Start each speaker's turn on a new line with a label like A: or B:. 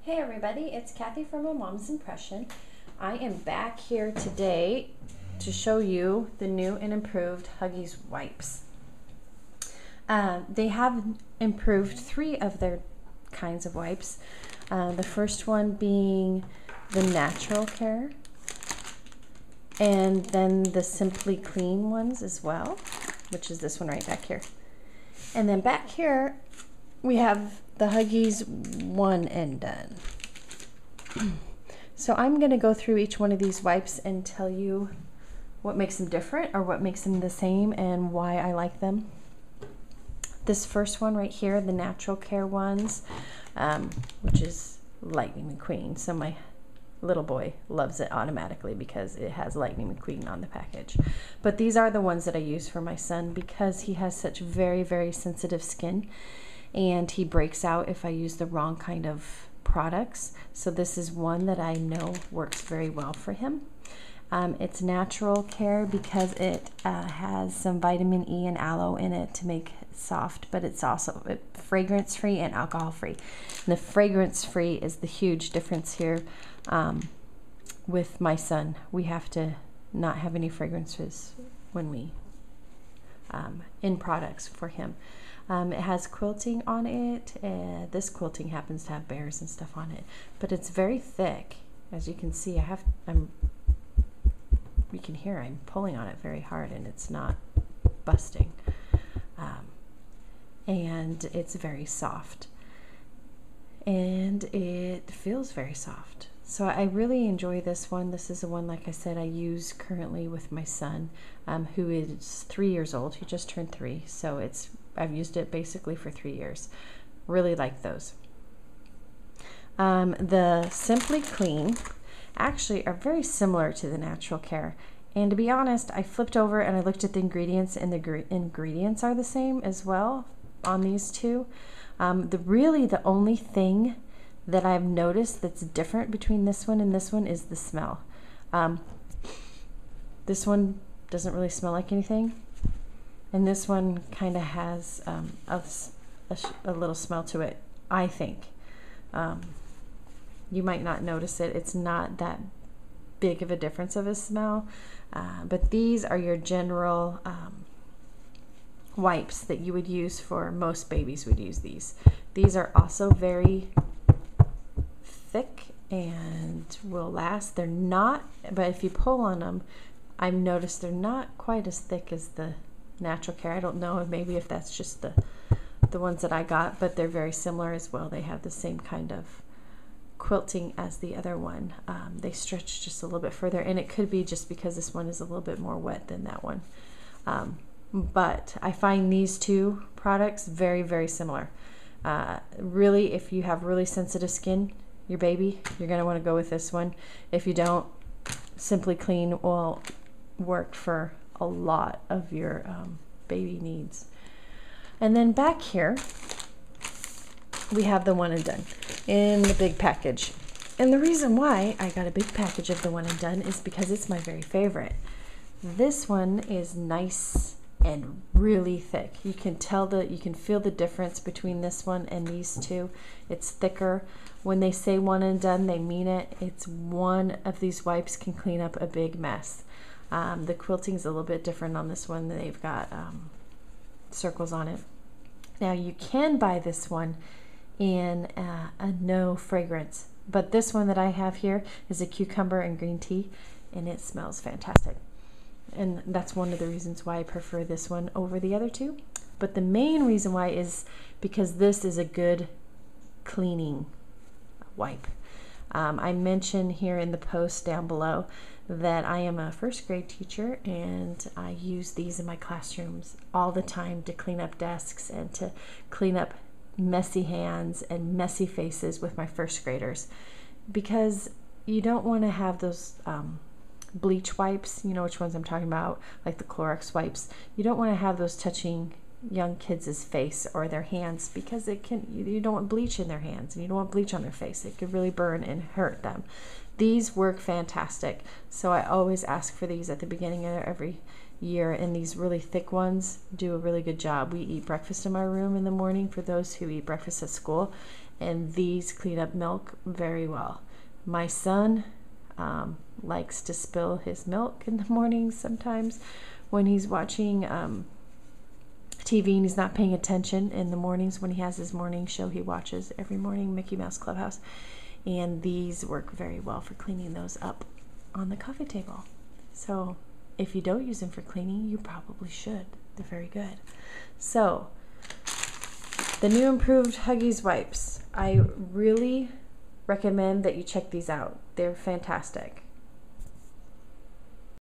A: Hey everybody, it's Kathy from A Mom's Impression. I am back here today to show you the new and improved Huggies wipes. They have improved 3 of their kinds of wipes. The first one being the Natural Care, and then the Simply Clean ones as well, which is this one right back here. And then back here we have the Huggies One and Done. So I'm going to go through each one of these wipes and tell you what makes them different or what makes them the same and why I like them. This first one right here, the Natural Care ones, which is Lightning McQueen. So my little boy loves it automatically because it has Lightning McQueen on the package. But these are the ones that I use for my son because he has such very, very sensitive skin and he breaks out if I use the wrong kind of products. So this is one that I know works very well for him. It's Natural Care because it has some vitamin E and aloe in it to make it soft, but it's also fragrance free and alcohol free. And the fragrance free is the huge difference here. With my son, we have to not have any fragrances when we in products for him. It has quilting on it. This quilting happens to have bears and stuff on it, but it's very thick. As you can see, you can hear I'm pulling on it very hard and it's not busting. And it's very soft. And it feels very soft. So I really enjoy this one. This is the one, like I said, I use currently with my son, who is 3 years old. He just turned 3, so I've used it basically for 3 years. Really like those. The Simply Clean actually are very similar to the Natural Care. And to be honest, I flipped over and I looked at the ingredients, and the ingredients are the same as well on these two. The only thing that I've noticed that's different between this one and this one is the smell. This one doesn't really smell like anything, and this one kind of has a little smell to it, I think. You might not notice it. It's not that big of a difference of a smell, but these are your general wipes that you would use for most babies would use these. These are also very thick and will last. They're not, but if you pull on them, I've noticed they're not quite as thick as the Natural Care. I don't know, maybe if that's just the ones that I got, but they're very similar as well. They have the same kind of quilting as the other one. They stretch just a little bit further, and it could be just because this one is a little bit more wet than that one. But I find these two products very, very similar. Really, if you have really sensitive skin, your baby, you're going to want to go with this one. If you don't, Simply Clean will work for a lot of your baby needs. And then back here, we have the One and Done in the big package. And the reason why I got a big package of the One and Done is because it's my very favorite. This one is nice and really thick. You can feel the difference between this one and these two. It's thicker. When they say One and Done, they mean it. It's one of these wipes can clean up a big mess. The quilting's a little bit different on this one. They've got circles on it. Now you can buy this one in a no fragrance, but this one that I have here is a cucumber and green tea, and it smells fantastic. And that's one of the reasons why I prefer this one over the other two. But the main reason why is because this is a good cleaning wipe. I mentioned here in the post down below that I am a first grade teacher, and I use these in my classrooms all the time to clean up desks and to clean up messy hands and messy faces with my first graders, because you don't want to have those bleach wipes, you know which ones I'm talking about, like the Clorox wipes. You don't want to have those touching young kids' face or their hands, because you don't want bleach in their hands and you don't want bleach on their face. It could really burn and hurt them. These work fantastic, so I always ask for these at the beginning of every year, and these really thick ones do a really good job. We eat breakfast in my room in the morning for those who eat breakfast at school, and these clean up milk very well. My son likes to spill his milk in the mornings sometimes when he's watching TV and he's not paying attention in the mornings when he has his morning show he watches every morning, Mickey Mouse Clubhouse. And these work very well for cleaning those up on the coffee table. So if you don't use them for cleaning, you probably should. They're very good. So the new improved Huggies wipes. I really recommend that you check these out. They're fantastic.